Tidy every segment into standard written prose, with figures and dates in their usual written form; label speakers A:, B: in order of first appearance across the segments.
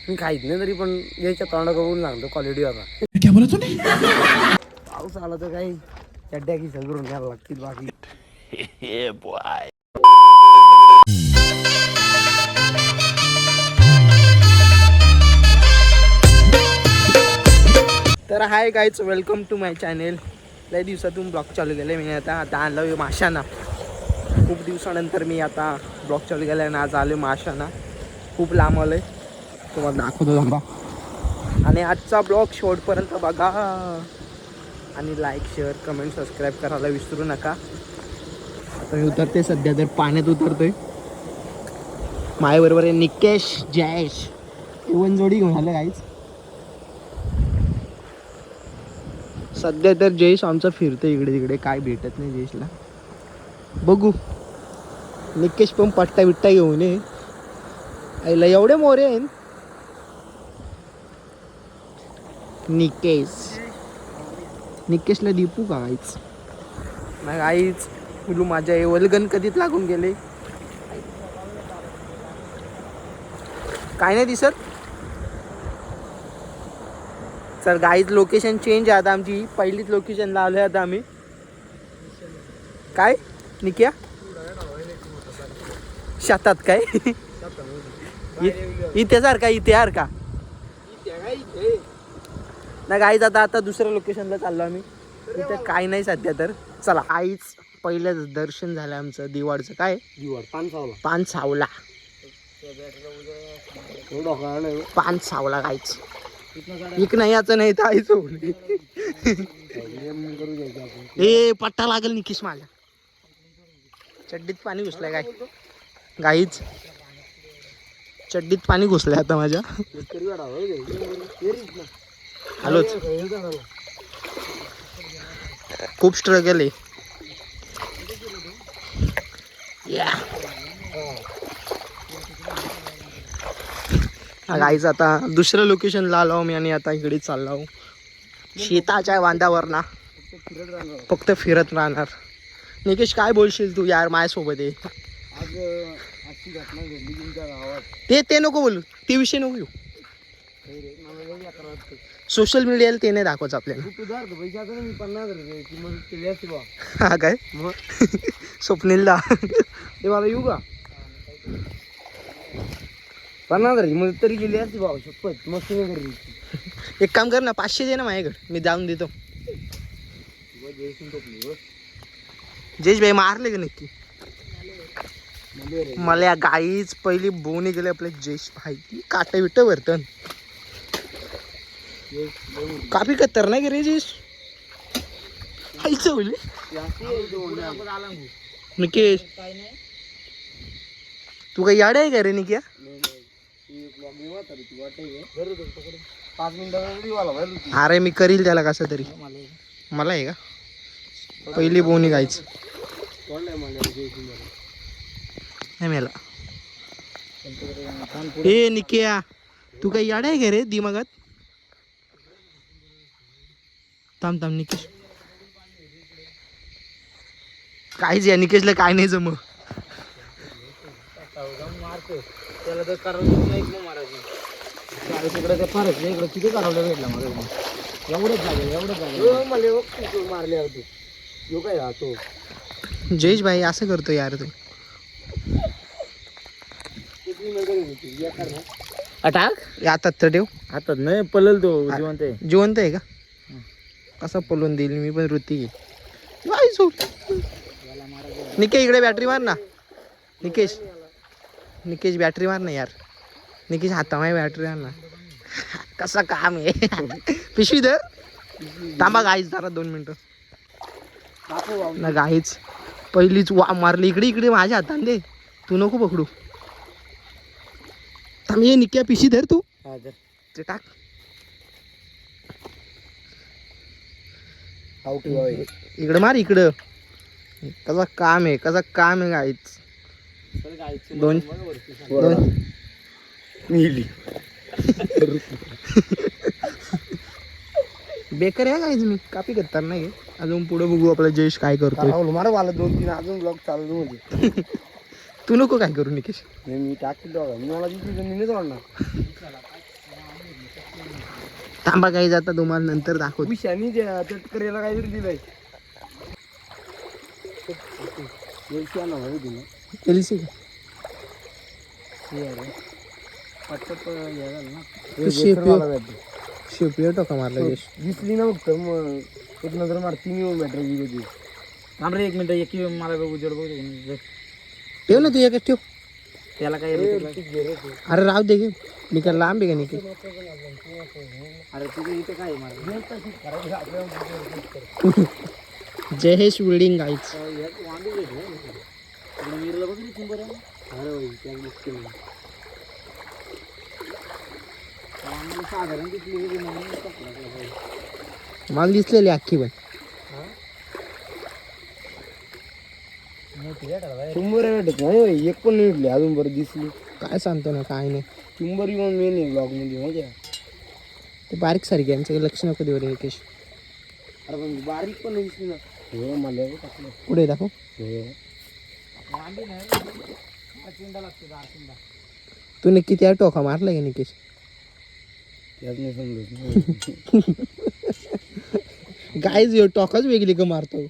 A: मी खाईत नाही तरी पण याच्या तोंडा करून सांगतो क्वालिटीवर.
B: क्या बोला तूने?
A: पाऊस आला तर काही चड्ड्या की सगळं घ्यायला लागतील बाकी. तर hi guys, welcome to my channel. लय दिवसातून ब्लॉग चालू केले मी. आता आणलं माशाना. खूप दिवसानंतर मी आता ब्लॉग चालू केला आणि आज आलो माशाना. खूप लांब आलोय, तुम्हाला दाखवतो थांबा. आणि आजचा ब्लॉग शेवटपर्यंत बघा आणि लाईक, शेअर, कमेंट, सबस्क्राईब करायला विसरू नका. आता मी उतरते, सध्या तर पाण्यात उतरतोय. माझ्याबरोबर आहे निकेश, जयेश, इवन जोडी घेऊन आलं गाईज. सध्या तर जयेश आमचा फिरतो इकडे तिकडे, काय भेटत नाही जयेशला. बघू निकेश पण पट्टा बिट्टा घेऊन ये. आईला एवढे मोरे आहेत. निकेशला दीपू का गाईच? नाही गाईच, बोलू माझ्या वलगन कधीच लागून गेले. काय नाही दिसत. सर गाईच लोकेशन चेंज आहे आता आमची. पहिलीच लोकेशनला आलो आहे आता आम्ही. काय निक्या शेतात काय इथे सारखा इथे यार का ना गाईच. आता दुसऱ्या लोकेशनला चाललो आम्ही. इथे काय नाही सध्या तर. चला आईच पहिलंच दर्शन झालं आमचं दिवाळचं. काय पानसावला पानसावला गाईच. इक नाही याचं नाही तर आईच हे पट्टा लागेल निकिश माझ्या चड्डीत. पाणी घुसलंय काय गाईच, चड्डीत पाणी घुसलंय आता माझ्या. आलोच. खूप स्ट्रगल आहे. गाईच आता दुसऱ्या लोकेशनला आलो मी आणि आता इकडे चाललो शेताच्या बांधावर ना. फक्त फिरत राहणार. निकेश काय बोलशील तू यार माझ्यासोबत आहे. ते नको बोलू, ते विषय नको घेऊ. सोशल मीडियाला ते नाही दाखवायचं आपल्याला. हा काय स्वप्नीलला ते मला येऊ का 50,000 मग तरी गेली असती भाऊ शपथ. मस्त एक काम कर ना, 500 दे ना माझ्याकडे, मी जाऊन देतो. जयेश भाई मारले का नक्की मला या गाईच. पहिली बोनी गेले आपले जयेश भाई. काटे बिट भरतन काफी कत्तर नाही रे जयेश. निकेश तू काही याड आहे का रे निकिया? अरे मी करील त्याला कसं तरी. मला आहे का पहिली बोनी गायच मेला. ए निकिया तू काही याड आहे का रे दिमागात? थांब थांब निकेश. काहीच या निकेशला काय नाही जम. त्याला तर करावं नाही मारायची तिकडे. ते फारच इकडे किती करावलं भेटला मला. एवढंच झालं मला मारले होते. यो काय राहतो जयेश भाई असं करतो यार तू. अटाक आता तर ठेव. आता नाही पलल तो जिवंत आहे. जिवंत आहे का? कसा पलून देईल मी पण वृत्ती घे. निकेश इकडे बॅटरी मार ना. निकेश निकेश बॅटरी मार ना यार. निकेश हातामाय बॅटरी मार ना. कसा काम आहे पिशवी धर. थांबा गाईच जरा 2 मिनिटं ना. गाईच पहिलीच वा मारली. इकडे इकडे माझ्या हाताने दे. तू नको पकडू. थांब ये निक्या पिशी धर तू. ते टाक. इकडं मार इकडं. कसा काम आहे कसा काम आहे गाईच. 2 बेकर आहे गाईच. मी कापी करतात नाही. अजून पुढे बघू आपला जयेश काय करतो. मला 2-3 अजून ब्लॉग चालू होते. तू नको काय करू निकेश. मी टाकतो मला थांबा काही जाता तुम्हाला नंतर दाखवतो.
B: विषानी तटकऱ्याला काहीतरी दिलंय.
A: एलसी शिवपिओ टोका मारला
B: दिसली ना फक्त मग एक नजर मार 3 बॅटरी. थांब रे 1 मिनिट. एक मला उजेड बघ.
A: ठेव ना तू एकच ठेव.
B: त्याला काय
A: अरे राव दे गे. मी काय लांब आहे का नाही.
B: अरे तुझं इथे काय
A: जयेश वेल्डिंग गाईच.
B: साधारण
A: मला दिसलेली अख्खी पण.
B: शंभर भेटत नाही. एक पण भेटली अजून. बरं दिसली
A: काय सांगतो ना काय नाही.
B: शंभर येऊन मेन आहे ब्लॉग मध्ये माहिती आहे.
A: ते बारीक सारखी यांचं लक्ष नको देऊ रे निकेश.
B: अरे पण बारीक पण दिसली ना. हो मला
A: पुढे दाखव. तू नक्की त्या टोका मारला का निकेश.
B: त्याच नाही समजत.
A: गाईज यो टोकाच वेगळी का मारतो.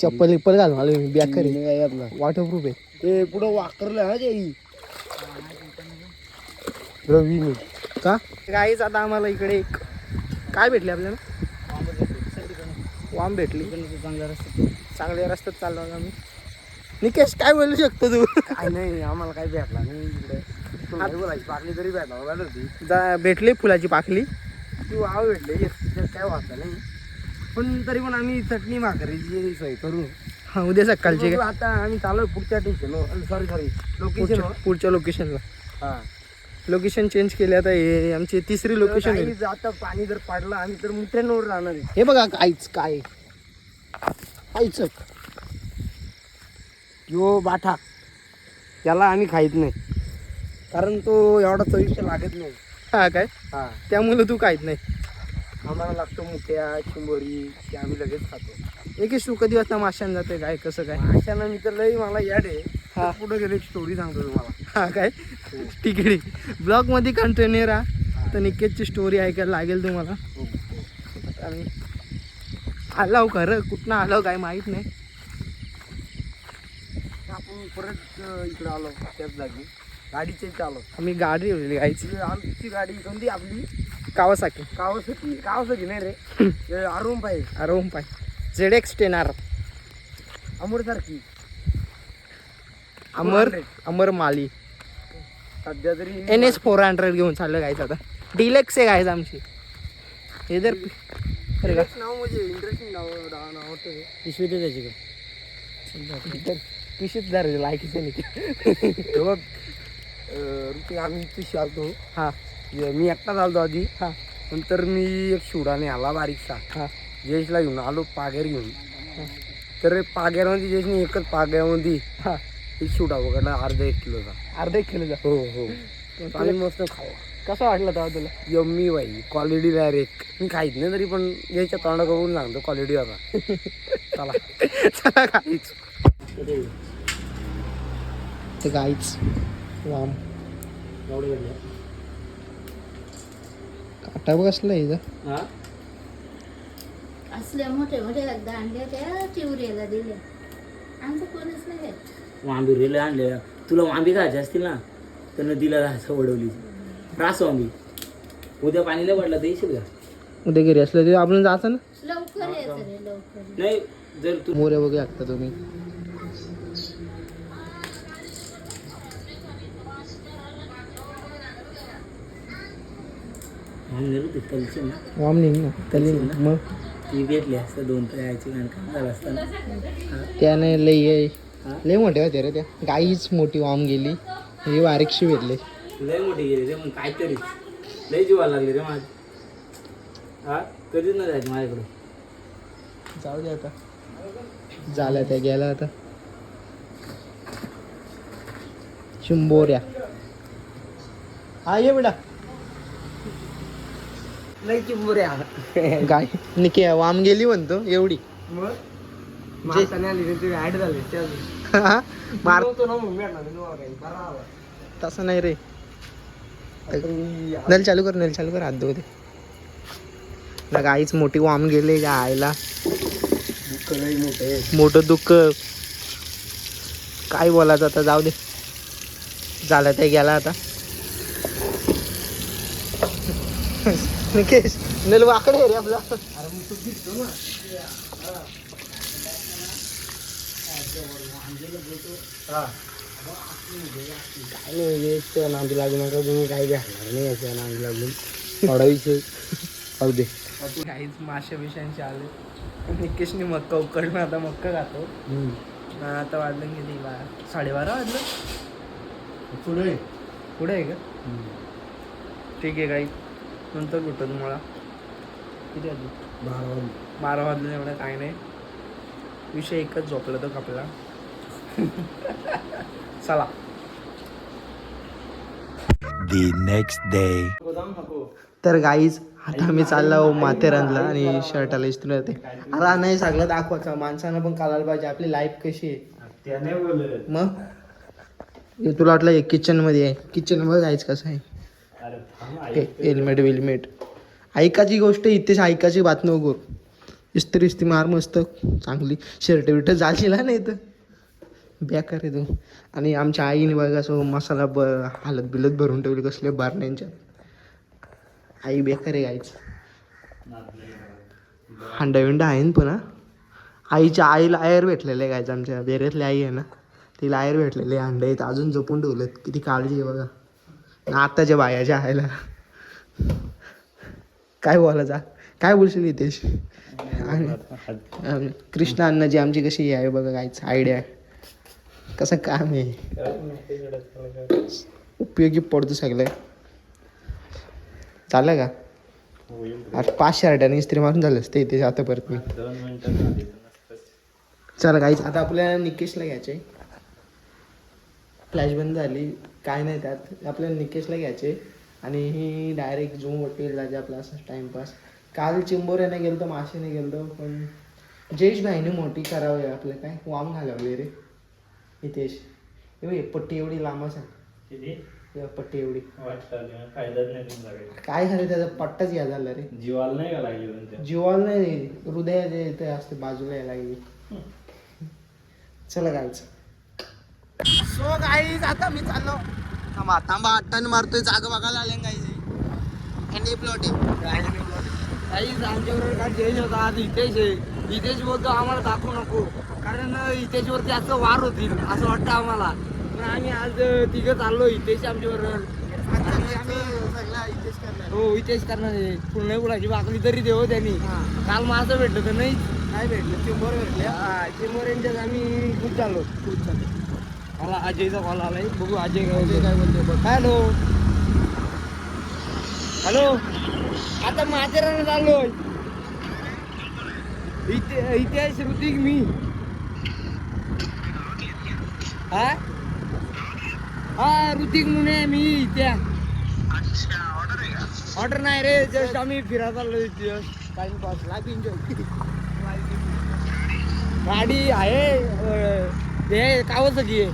A: चप्पल विप्पल घाल मला. मी बॅग करेन वॉटरप्रूफ आहे.
B: ते पुढं वाकरलं ना ते रवीने
A: का. गाईज आता आम्हाला इकडे एक काय भेटले आपल्याला. वाम भेटली. चांगल्या रस्त्यात चाललो आम्ही. निकेश काय बोलू शकतो तू.
B: काय नाही आम्हाला काय भेटला नाही इकडे. बोलायची पाकली तरी भेटला
A: भेटली फुलाची पाकली.
B: ती वाव भेटले काय वाटलं नाही. पण तरी पण आम्ही चटणी भाकरीची सोय करू.
A: हा उद्या सकाळची.
B: आता आम्ही चालू पुढच्या स्टेशन. सॉरी लोकेशन
A: पुढच्या लोकेशनला.
B: हा
A: लोकेशन चेंज केले. आता हे आमची तिसरी लोकेशन आहे.
B: आता पाणी जर पडलं आम्ही तर मुठ्यांवर राहणार आहे.
A: हे बघा काहीच काय काहीच.
B: यो बाठा त्याला आम्ही खाईत नाही कारण तो एवढा चविष्ट लागत नाही.
A: हा काय.
B: हा
A: त्यामुळे तू काहीच नाही.
B: आम्हाला लागतो मुठ्या चिंबोरी ते आम्ही लगेच खातो.
A: एकेश तू कधी वाजता माशान जाते काय कसं काय.
B: माशानं मी तर लई मला याड आहे. हा पुढे गेले स्टोरी सांगतो तुम्हाला.
A: हा काय ठीक आहे. ब्लॉग मध्ये कंटिन्यू राहा. तर निकेशची स्टोरी ऐकायला लागेल तुम्हाला. आणि आलाव खरं कुठनं आलाव काय माहीत नाही.
B: आपण परत इकडे आलो त्याच जागी गाडीचे आलो.
A: आम्ही गाडी ठेवलेली गायची.
B: आमची गाडी कोणती आपली
A: कावासाकी.
B: कावासाकी नाही रे. अरुण
A: पाय ZX 10R
B: अमरसारखी.
A: अमर माली.
B: सध्या तरी
A: NS 400 घेऊन चाललं गायचं. आता डिलेक्स आहे गायचं आमची. हे जर
B: नाव म्हणजे इंटरेस्टिंग नाव होतं.
A: पिशवी ते त्याची पिशवीत धरायचं लायकीचं नाही.
B: बघ ऋतिक आम्ही इथे चालतो.
A: हा
B: मी एकटा चालतो आधी.
A: हा
B: नंतर मी एक शिवडाने आला बारीकसा.
A: हा
B: जयेशला घेऊन आलो पागेर घेऊन. तर पागेरमध्ये जयेशने एकच पाग्यामध्ये
A: हा
B: एक शिवडा वगैरे अर्धा 1 किलोचा.
A: अर्धा 1 किलोचा.
B: हो हो आम्ही मस्त खावा.
A: कसा वाटला तेव्हा तुला.
B: यम्मी बाई क्वालिटी डायरेक्ट. मी खाईत नाही तरी पण याच्या तोंडा करून सांगतो क्वालिटी होता.
A: चला काहीच ते गाईच वाम काटा बसला इथं.
C: असल्या मोठे मोठे दांड्या त्या चिवरीला दिल्या. आमचं कोणच नाही.
D: वांबी रेले आणले. तुला वांबी खायची असतील ना तर नदीला जायचं वडवली. रास वांबी. उद्या पाणी नाही पडलं तर येशील का.
A: उद्या घरी असलं तरी आपण जायचं ना.
C: लवकर यायचं रे लवकर.
D: नाही जर तू
A: मोरे बघू लागता तुम्ही. वाम नाही ना तली मग
D: ती भेटली असतं 2 तर यायची काम झालं असतं.
A: त्याने लय मोठे होते रे. त्या गाईच मोठी वाम गेली. ही बारीकशी भेटले.
D: लय मोठी गेली रे. मग काहीतरी लय जीवाला लागली रे माझ. हा कधीच नाही जायचं माझ्याकडे.
A: जाऊ दे आता. झाल्या त्या गेला आता. चिंबोऱ्या. हा ये बेटा.
B: लई चिंबोऱ्या.
A: गाय निके वाम गेली म्हणतो एवढी.
B: मग मारताना आली ते ऍड झाले.
A: मार
B: तो ना मग भेटणार
A: तसं नाही रे. नल चालू कर हात धुऊ दे ना. गाईच मोठी वाम गेले का आईला, मोठं दुःख. काय बोलायचं आता, जाऊ दे, झालं ते गेला आता. निकेश नल वाकडे रे आपला.
B: काय नांदी लागू नका तुम्ही, काही घ्यायला नाही याच्या नांदी लागून. थोडा विषय पाहू दे.
A: काहीच माशा बिशांचे आले. निकेशने मक्का उकडला, आता मक्का खातो. आता वाजलं किती, 12:30 वाजलं. पुढे आहे का? ठीक आहे. काही नंतर भेटतो तुम्हाला. किती वाजले? 12 वाजले. एवढं काय नाही, विषय एकच, झोपला तो कपला. चला.
E: The next day.
A: तर गाईज आता मी चाललो माथेरानला आणि शर्टाला इस्त्री होते. आता नाही सगळं दाखवायचं, माणसानं पण कळायला पाहिजे आपली लाईफ कशी आहे. मग हे तुला वाटलं एक किचन मध्ये आहे, किचन मध्ये जायचं कसं आहे, हेल्मेट विल्मेट. ऐकायची गोष्ट इथेच, ऐकायची बात नको. इस्त्री मार मस्त चांगली, शर्ट बिर्ट जाशील नाही तर बेकार आहे तू. आणि आमच्या आईने बघा असं मसाला हालत बिलत भरून ठेवली कसले बारण्यांच्या. आई बेकार आहे गाईच. हांडा विंडा आहे ना पण. आईच्या आईला आयर भेटलेलं आहे गायचं, आमच्या बेरेतली आई आहे ना, तिला आयर भेटलेले अंडे आहेत, अजून जपून ठेवलेत. किती काळजी आहे बघा आताच्या बायाच्या आईला. काय बोलायचा, काय बोलशील हितेश? कृष्णा अण्णाची आमची कशी आहे बघा गायचं, आयडिया कसं काम आहे, उपयोगी पडतो सगळं. झालं का? अरे 5 शर्टाने इस्त्री मारून झालं असते इथे आता परत मी. चला गाईच, आता आपल्याला निकेशला घ्यायचे. फ्लॅश बंद झाली, काय नाही त्यात. आपल्याला निकेशला घ्यायचे आणि ही डायरेक्ट झूम हॉटेल जायचे आपला असं टाइमपास. काल चिंबोऱ्याने गेलो तर माशेने गेलो, पण जयेश भाईने मोठी करावी आपलं. काय वाम घालावले रे हितेश. हे पट्टी एवढी लांब असेल, पट्टी एवढी काय झालं त्याचा पट्टाच या झाला रे.
B: जीवाला नाही का लागली?
A: जीवाला नाही, हृदयाचे इथे असते बाजूला यायला लागली. चला गायचं. सो गाईज आता मी चाललो. थांबा अट्टान मारतोय, जागा बघायला आले गाईज. हँडी प्लॉट आहे
B: काहीच आमच्याबरोबर काय जयेश होता, आज हितेश आहे. हितेश बोलतो आम्हाला दाखवू नको, कारण हितेशवरती असं वार होतील असं वाटतं आम्हाला. पण आम्ही आज तिघं चाललो, हितेश आमच्याबरोबर. हो हितेश करणार आहे. पुन्हा कुणाची बाकरी तरी देऊ त्यांनी. काल मग असं भेटलं तर नाही,
A: काय भेटलं, चिंबोर भेटले.
B: चिंबोर यांच्यात आम्ही खूप चाललो. मला अजयचा कॉल आलाय, बघू अजय काय बोलतो. हॅलो हॅलो, आता माथेरान चाललोय. इथे ऋतिक मी. हा ऋतिक मुने मी इथे. ऑर्डर नाही रे, जस्ट आम्ही फिरायला चाललोय, जस्ट टाइमपास, लाईफ एन्जॉय. गाडी आहे ते कावसाची आहे.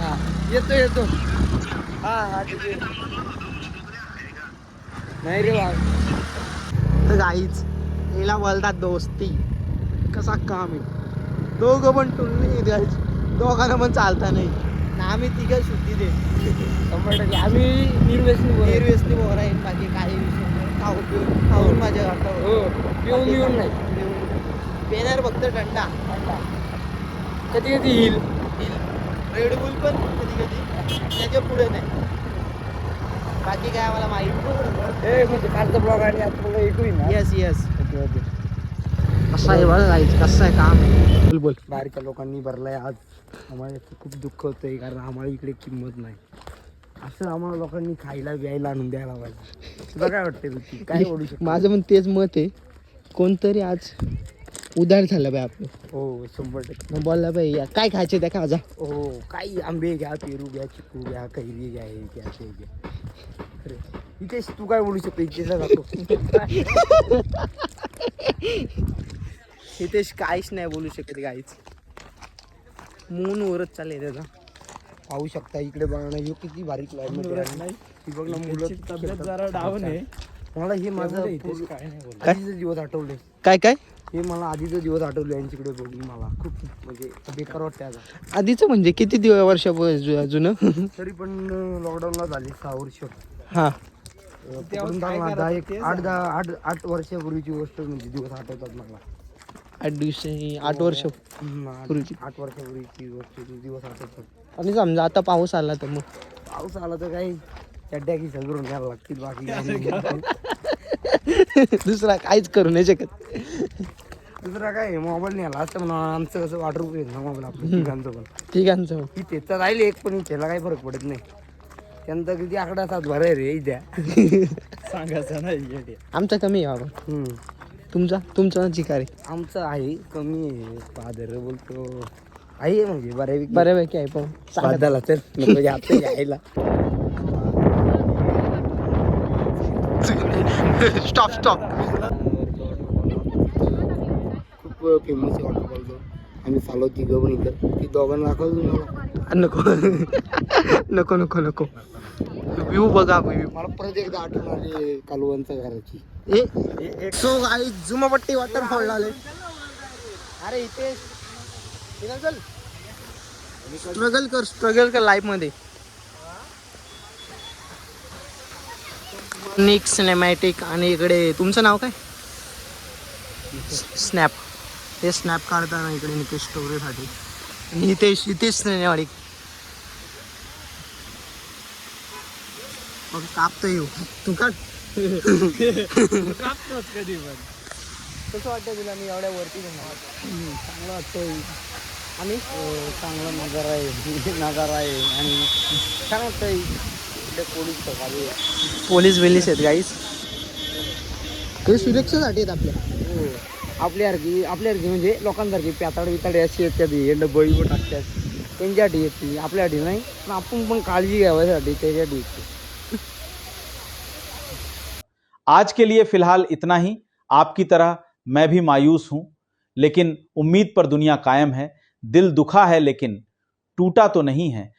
B: हा येतो. हा ठीक आहे. नाही रे बा.
A: तर गाईच याला बोलतात दोस्ती. कसा काम आहे, दोघं पण टुल्ली गाईच, दोघांना पण चालता नाही ना. आम्ही तिघं शुद्धी दे
B: 100%. आम्ही निर्व्यसनी
A: बोर आहे, बाकी काही विषय नाही. खाऊन माझ्या वाटतं.
B: हो, पिऊन नाही
A: पेणार फक्त थंडा.
B: कधी येईल
A: रेडबुल पण कधी त्याच्या पुढे नाही. बाकी काय आम्हाला माहिती.
B: म्हणजे कालचा ब्लॉग आणि आता ऐकून ना.
A: येस कसं आहे बघा गाईच, कसं आहे काम. बोल.
B: बाहेरच्या लोकांनी भरलाय आज. आम्हाला खूप दुःख होतंय, कारण आम्हाला इकडे किंमत नाही. असं आम्हाला लोकांनी खायला प्यायला आणून द्यायला पाहिजे. तुला काय वाटतं ऋतिक, काय बोलू शकतो?
A: माझं पण तेच मत आहे. कोणतरी आज उधार झालं बाई आपलं.
B: हो 100%.
A: मग बोलला बाई काय खायचे त्या खाजा.
B: हो, काही आंबे घ्या, पेरू घ्या, चिकू घ्या, कैरी घ्या, हे घ्या, ते घ्या. अरे इथेच तू काय बोलू शकतो, इथेच जातो.
A: हितेश काहीच नाही बोलू शकत गाईच. मून वरच चालले त्याचा.
B: पाहू शकता इकडे बघा ना, हे किती भारी क्लायमेट आहे. ही बघ ना, मुलं तब्येत जरा डाऊन आहे. मला हे माझं आधीचे दिवस आठवले.
A: काय काय
B: हे मला आधीचे दिवस आठवले यांच्याकडे बघून. मला खूप म्हणजे बेकार वाटतं आता.
A: आधीचं म्हणजे किती वर्ष जुनं?
B: तरी पण लॉकडाऊनला झाली 6 वर्ष.
A: हा.
B: पकडून टाक ना, 8 वर्षापूर्वीची गोष्ट म्हणजे दिवस आठवतात मला.
A: 8 वर्ष
B: 8 वर्षापूर्वीची गोष्ट दिवस आठवतात.
A: आणि समजा आता पाऊस आला तर मग
B: पाऊस आला तर काही चड्ड्या की सगळं न्यायला लागतील. बाकी
A: दुसरा काहीच करू नाही शकत.
B: दुसरा काय मोबाईल न्यायला असतं म्हणून. आमचं कसं वॉटरप्रूफ आहे ना मोबाईल आपलं तिघांचं पण.
A: ठीक आहे.
B: इथे तर राहिले एक, पण इथेला काही फरक पडत नाही. त्यानंतर किती आकडा 7 भर आहे रे इथे. सांगायचं नाही.
A: आमचा कमी आहे बाबा. तुमचा चिकार आहे.
B: आमचं आहे कमी आहे. फादर बोलतो आहे म्हणजे
A: बऱ्यापैकी आहे पण
B: साधाला तर नको आता यायला.
A: स्टॉप.
B: खूप फेमस आहे वॉटरफॉल तो. आम्ही फॉलो तिघं पण इथं. ती दोघांना दाखवतो तुम्हाला.
A: नको व्ह्यू बघा.
B: मला परत एकदा आठवण आली कालवणच्या घराची.
A: सो गाईस जुमापट्टी वॉटरफॉल आले. अरे इथे चल स्ट्रगल कर लाईफ मध्ये. निक सिनेमॅटिक. आणि इकडे तुमचं नाव काय? स्नॅप. हे स्नॅप काढताना इकडे निकेश स्टोरीसाठी. हितेश सिनेमॅटिक. मग कापतो येऊ तू काढ.
B: कधी पण
A: कसं वाटतं तुला मी एवढ्या वरती
B: चांगलं वाटतंय. आणि चांगला नजारा आहे आणि छान वाटतंय.
A: पोलीस बिलीस आहेत गाईस. ते सुरक्षेसाठी आहेत आपल्या.
B: हो. आपल्यासारखी म्हणजे लोकांसारखी प्याताडे अशी आहेत. कधी बळी टाकतात त्यांच्यासाठी येते, आपल्यासाठी नाही. पण आपण पण काळजी घ्यावासाठी त्याच्यासाठी येते.
F: आज के लिए फिलहाल इतना ही। आपकी तरह मैं भी मायूस हूं, लेकिन उम्मीद पर दुनिया कायम है। दिल दुखा है लेकिन टूटा तो नहीं है।